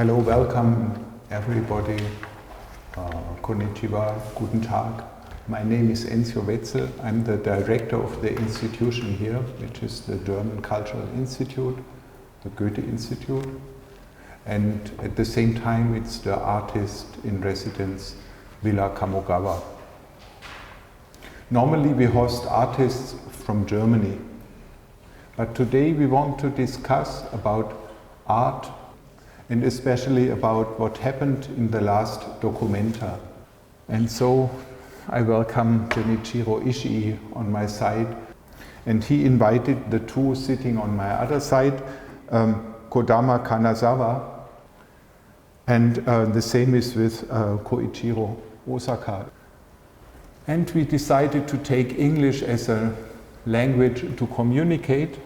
Hello, welcome everybody. Konnichiwa, guten Tag. My name is Enzio Wetzel. I'm the director of the institution here, which is the German Cultural Institute, the Goethe Institute. And at the same time, it's the artist in residence, Villa Kamogawa. Normally we host artists from Germany, but today we want to discuss about art and especially about what happened in the last documenta. And so I welcome Jun'ichiro ISHII on my side, and he invited the two sitting on my other side, Kodama Kanazawa, and the same is with Koichiro Osaka. And we decided to take English as a language to communicate.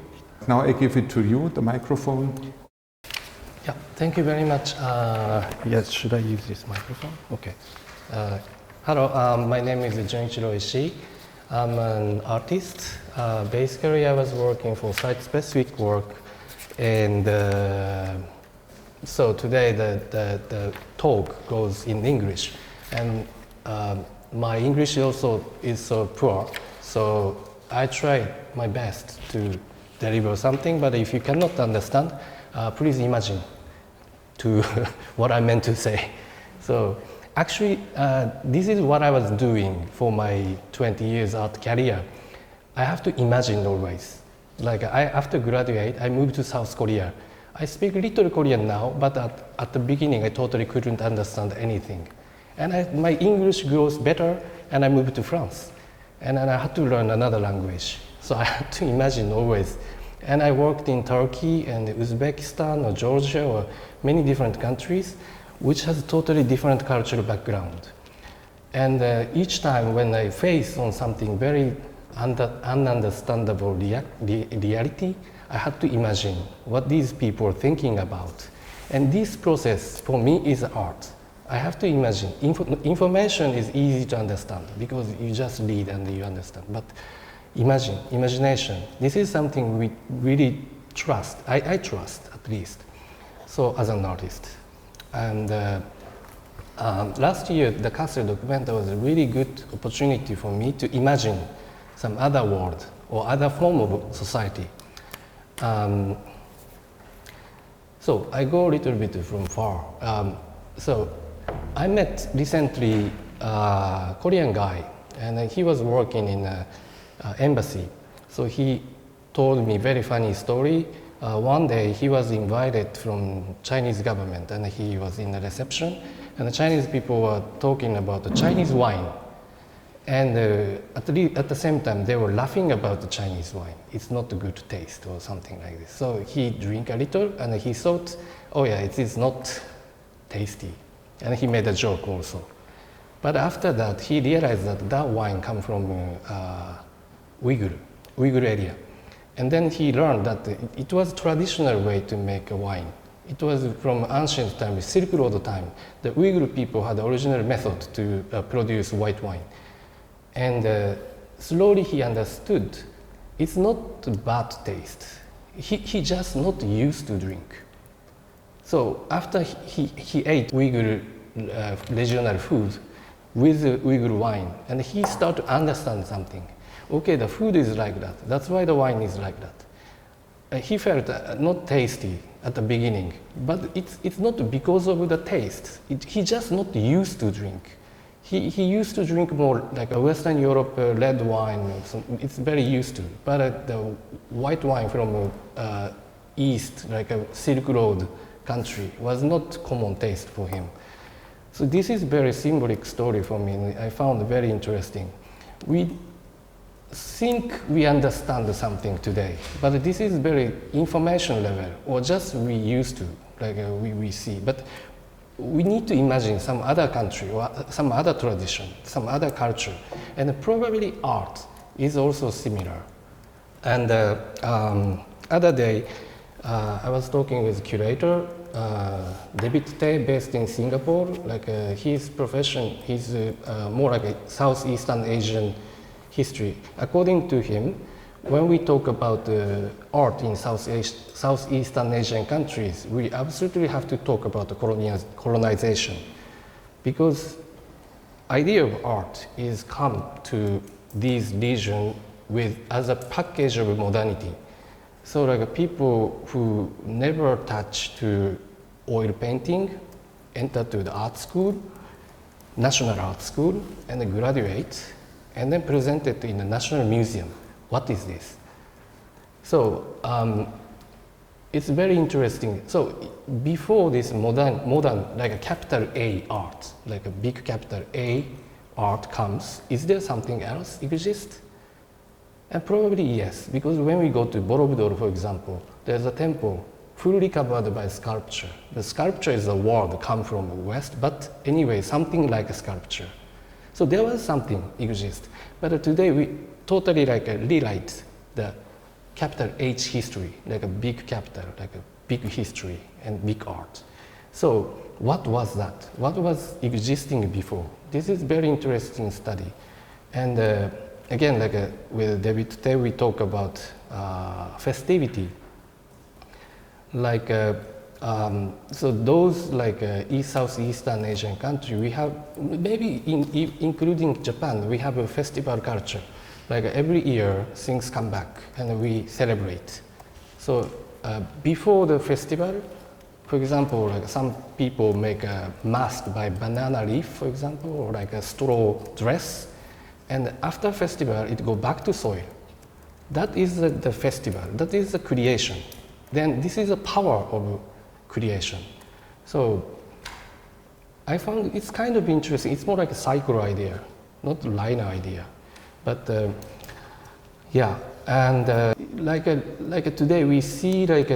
Now I give it to you, the microphone. Yeah, thank you very much. Yes, should I use this microphone? Okay. Hello, my name is Jun'ichiro ISHII. I'm an artist. Basically, I was working for site-specific work, and so today the talk goes in English, and my English also is so poor, so I try my best to deliver something, but if you cannot understand, please imagine to what I meant to say. So actually, this is what I was doing for my 20 years art career. I have to imagine always. Like after graduate, I moved to South Korea. I speak little Korean now, but at the beginning, I totally couldn't understand anything. And my English grows better, and I moved to France. And then I had to learn another language. So I had to imagine always. And I worked in Turkey and Uzbekistan or Georgia or many different countries, which has totally different cultural background. And each time when I face on something very ununderstandable reality, I had to imagine what these people are thinking about. And this process for me is art. I have to imagine. Information is easy to understand because you just read and you understand. But imagination, this is something we really trust. I trust at least. So as an artist. And last year, the Kassel documenta was a really good opportunity for me to imagine some other world or other form of society. So I go a little bit from far. So I met recently a Korean guy, and he was working in an embassy. So he told me a very funny story. One day he was invited from Chinese government, and he was in the reception, and the Chinese people were talking about the Chinese wine. And at the same time, they were laughing about the Chinese wine. It's not a good taste or something like this. So he drank a little, and he thought, oh yeah, it is not tasty. And he made a joke also. But after that, he realized that that wine comes from Uyghur area. And then he learned that it was a traditional way to make a wine. It was from ancient times, Silk Road time. The Uyghur people had the original method to produce white wine. And slowly he understood it's not a bad taste. He just not used to drink. So after he ate Uyghur regional food with the Uyghur wine, and he started to understand something. Okay, the food is like that. That's why the wine is like that. He felt not tasty at the beginning, but it's not because of the taste. He just not used to drink. He used to drink more like a Western Europe red wine. So it's very used to. But the white wine from East, like a Silk Road country, was not common taste for him. So this is very symbolic story for me, and I found it very interesting. We think we understand something today, but this is very information level, or just we used to, like we see. But we need to imagine some other country, or some other tradition, some other culture, and probably art is also similar. And other day, I was talking with a curator, David Tay, based in Singapore. Like his profession, he's more like a Southeastern Asian history. According to him, when we talk about art in Southeastern Asian countries, we absolutely have to talk about the colonization, because idea of art is come to these regions with as a package of modernity. So like people who never touched to oil painting enter to the art school, national art school, and then graduate, and then present it in the National Museum. What is this? So it's very interesting. So before this modern like a capital A art, like a big capital A art comes, is there something else exist? And probably yes, because when we go to Borobudur, for example, there's a temple fully covered by sculpture. The sculpture is a word come from the west, but anyway, something like a sculpture. So there was something exist, but today we totally like rewrite the capital H history, like a big capital, like a big history and big art. So what was that? What was existing before? This is very interesting study. And again, like with David today, we talk about festivity. Like so those like Southeastern Asian country, we have maybe including Japan, we have a festival culture. Like every year, things come back and we celebrate. So before the festival, for example, like some people make a mask by banana leaf, for example, or like a straw dress. And after festival, it go back to soil. That is the festival. That is the creation. Then this is the power of creation. So I found it's kind of interesting. It's more like a cycle idea, not a linear idea. But yeah, and like today we see like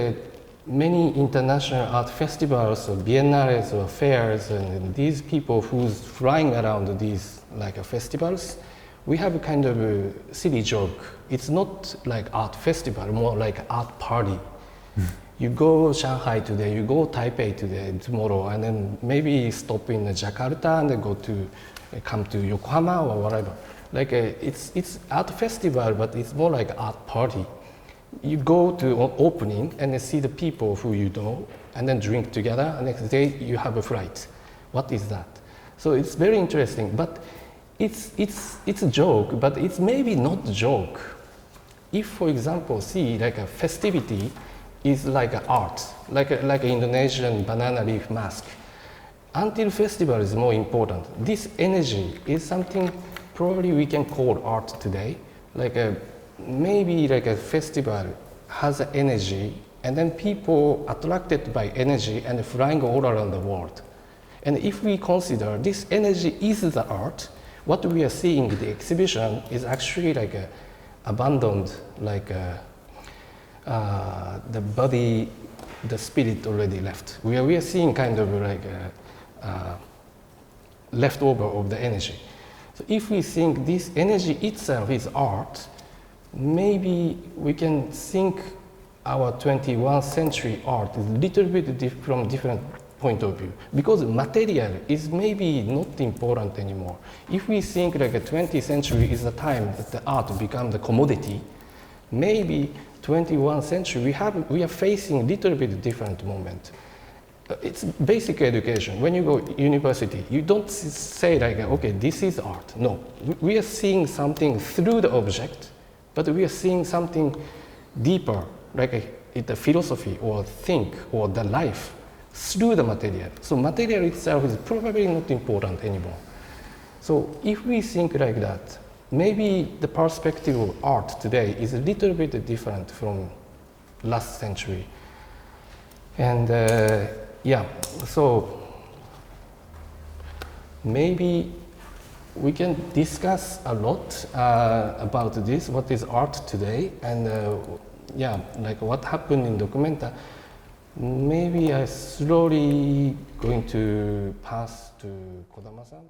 many international art festivals or biennales or fairs, and these people who's flying around these like festivals, we have a kind of a silly joke. It's not like art festival, more like art party. You go Shanghai today, you go Taipei today, tomorrow, and then maybe stop in Jakarta and then come to Yokohama or whatever. Like it's art festival, but it's more like art party. You go to opening and then see the people who you know, and then drink together, and next day you have a flight. What is that? So it's very interesting, but it's a joke, but it's maybe not a joke. If, for example, see like a festivity is like an art, like an Indonesian banana leaf mask. Until festival is more important. This energy is something probably we can call art today. Like maybe like a festival has an energy, and then people attracted by energy and flying all around the world. And if we consider this energy is the art, what we are seeing in the exhibition is actually like abandoned, like the body, the spirit already left. We are seeing kind of like leftover of the energy. So if we think this energy itself is art, maybe we can think our 21st century art is a little bit from different point of view, because material is maybe not important anymore. If we think like a 20th century is the time that the art become the commodity, maybe 21st century we are facing a little bit different moment. It's basic education. When you go university, you don't say like, okay, this is art. No, we are seeing something through the object, but we are seeing something deeper, like the philosophy or think or the life through the material. So material itself is probably not important anymore. So if we think like that, maybe the perspective of art today is a little bit different from last century. And yeah, so maybe we can discuss a lot about this, what is art today, and yeah, like what happened in Documenta. Maybe I slowly going to pass to Kodama-san.